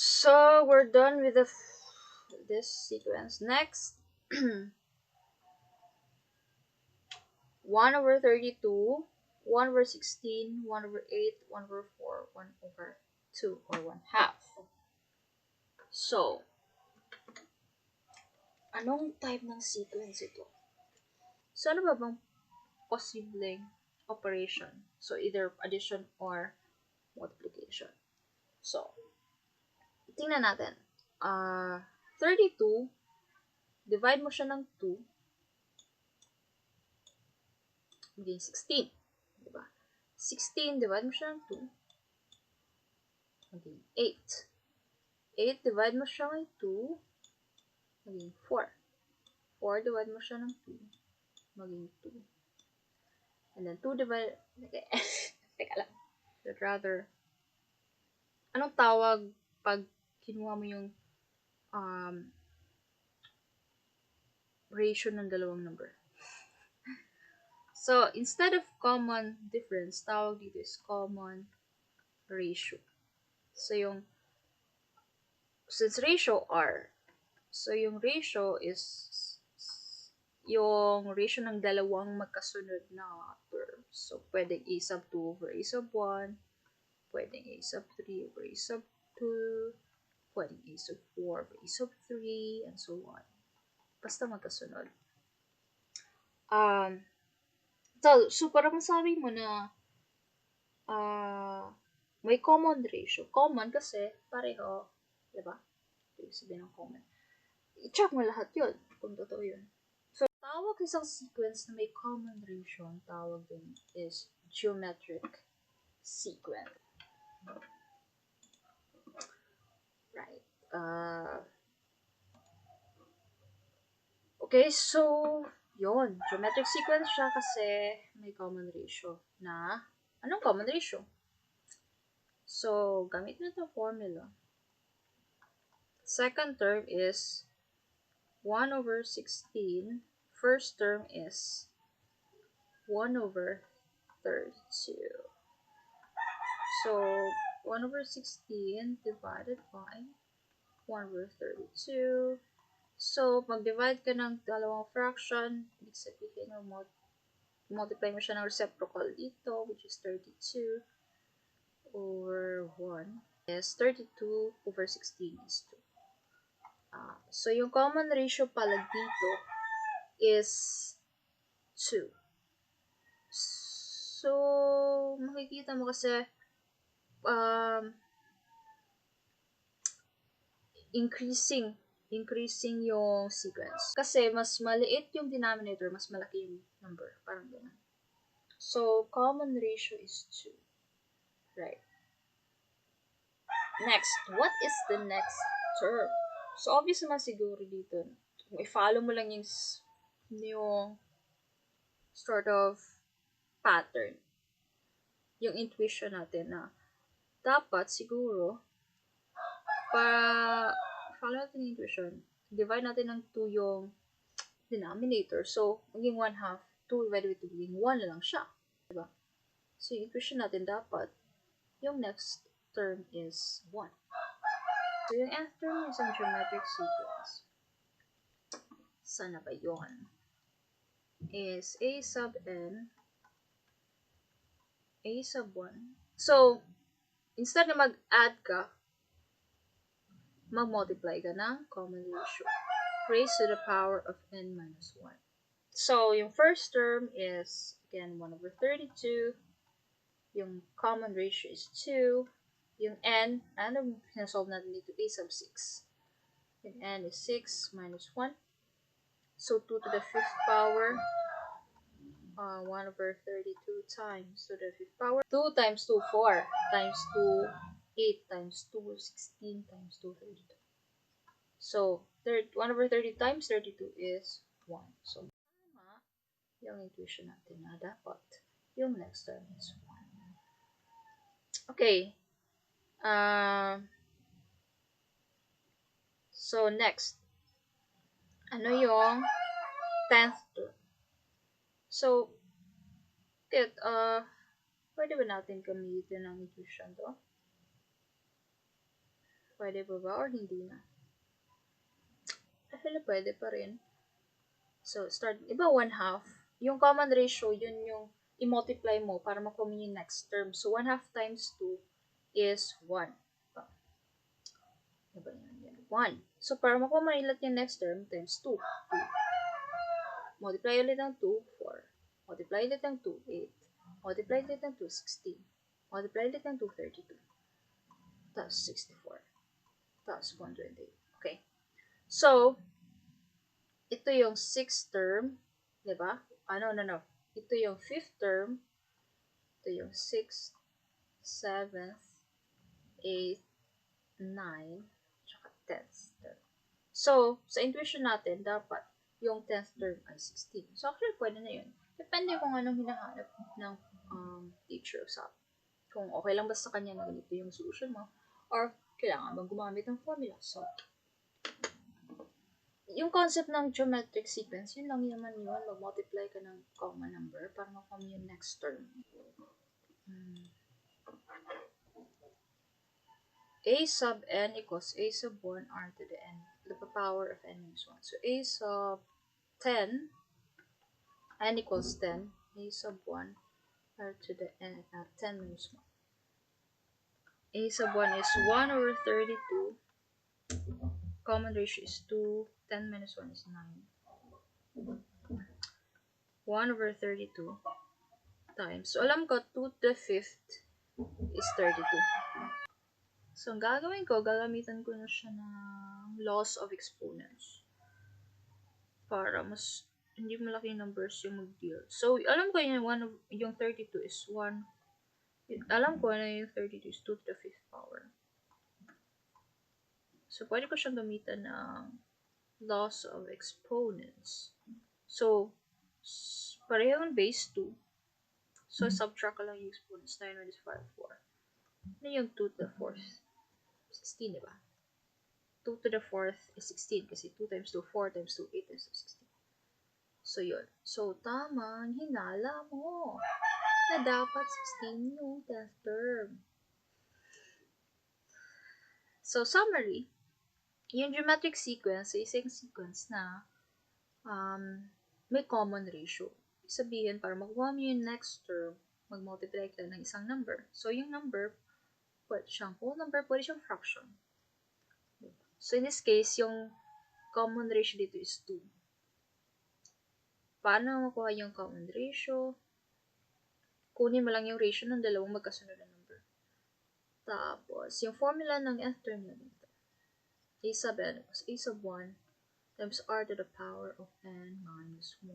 So we're done with this sequence. Next, 1 over 32, 1 over 16, 1 over 8, 1 over 4, 1 over 2, or 1 half. So, anong type ng sequence ito? So, ano ba bang posibleng operation? So, either addition or multiplication. So, tingnan natin. 32, divide mo siya ng 2, maging 16. Diba? 16, divide mo siya ng 2, maging 8. 8, divide mo siya ng 2, maging 4. 4, divide mo siya ng 2, maging 2. And then 2 divide, okay. Teka lang. But rather, anong tawag pag kinuha mo yung ratio ng dalawang number? So, instead of common difference, tawag dito is common ratio. So, since ratio R, so yung ratio is yung ratio ng dalawang magkasunod na terms. So, pwedeng a sub 2 over a sub 1, pwedeng a sub 3 over a sub 2, pwedeng a sub 4 over a sub 3, and so on. Basta magkasunod. So para masabi mo na may common ratio. Common kasi pareho, diba? Ito sabihin ng common. I-check mo lahat yun, kung totoo yun. So, tawag isang sequence na may common ratio, ang tawag din is geometric sequence. Right. Okay, so, yon geometric sequence siya kasi may common ratio na, anong common ratio? So, gamit na ito formula. Second term is 1 over 16. First term is 1 over 32. So, 1 over 16 divided by 1 over 32. So, mag-divide ka ng dalawang fraction, ibig sabihin mo, multiply mo siya ng reciprocal dito, which is 32 over 1 is 32 over 16 is 2. So, yung common ratio pala dito is 2. So, makikita mo kasi increasing yung sequence. Kasi mas maliit yung denominator, mas malaki yung number. Parang ganun. So, common ratio is 2. Right. Next, what is the next term? So, obvious naman siguro dito. Kung i-follow mo lang yung sort of pattern. Yung intuition natin na dapat siguro para follow natin yung intuition, divide natin ng 2 yung denominator. So, maging 1 half, 2 divided by 2, maging 1 na lang siya. Diba? So, yung equation natin dapat, yung next term is 1. So, yung nth term is ang geometric sequence. Sana ba yun? Is a sub n, a sub 1. So, instead na mag-add ka, mag-multiply ka ng common ratio. Raised to the power of n minus 1. So, yung first term is, again, 1 over 32. Yung common ratio is 2. Yung n, ano sinasolve natin dito? A sub 6. Yung n is 6 minus 1. So, 2 to the 5th power. 1 over 32 times to the 5th power. 2 times 2, 4. Times 2, 8. Times 2, 16. Times 2, 32. So, 1 over 30 times 32 is 1. So, tama yung intuition natin na dapat yung next term is 1. Okay. So, next. Ano yung 10th term? So, pwede ba natin gamitin ang intuition to? Pwede ba ba or hindi na? I feel pwede pa rin. So, start, iba 1/2. Yung common ratio, yun yung i-multiply mo para makuha mo yung next term. So, 1/2 times 2 is 1. Diba yan? 1. So, para makuha mo ulit yung next term, times 2. 2. Multiply ulit ng 2, 4. Multiply ulit ng 2, 8. Multiply ulit ng 2, 16. Multiply ulit ng 2, 32. Tapos 64. Tapos 128. Okay. So, ito yung 6th term. Diba? No. Ito yung 5th term. Ito yung 6th, 7th, 8th, 9, tsaka 10th term. So, sa intuition natin, dapat yung 10th term ay 16. So, actually, pwede na yun. Depende kung anong hinahanap ng teacher sa kung okay lang ba sa kanya na ganito yung solution mo or kailangan bang gumamit ng formula. So, yung concept ng geometric sequence, yun lang naman yun. Mag-multiply ka ng common number para makuha mo yung next term. A sub n equals a sub 1 r to the n, the power of n minus 1. So, a sub 10, n equals 10, a sub 1 r to the n, 10 minus 1. A sub 1 is 1 over 32. Common ratio is 2. 10 minus 1 is 9. 1 over 32 times. So, alam ko, 2 to the 5th is 32. So, ang gagawin ko, gagamitan ko na siya ng laws of exponents. Para mas hindi malaki numbers yung mag-deal. So, alam ko yung 32 is 1. Alam ko na yung 32 is 2 to the 5th power. So, pwede ko siyang gamitan ng laws of exponents. So, pareho yung base 2. So, subtract ko lang yung exponents. 9 minus 5, 4. Ano yung 2 to the 4th? 16, diba? 2 to the 4th is 16 kasi 2 times 2, 4 times 2, 8 times 2, 16. So, yun. So, tama. Hinala mo na dapat 16 yung 10th term. So, summary. Yung geometric sequence ay isang sequence na may common ratio. Sabihin, para makuha mo yung next term, mag-multiply ka ng isang number. So, yung number, pwede siyang whole number, pwede siyang fraction. So, in this case, yung common ratio dito is 2. Paano makuha yung common ratio? Kunin mo lang yung ratio ng dalawang magkasunod na number. Tapos, yung formula ng nth term na dito. A sub n equals a sub 1 times r to the power of n minus 1.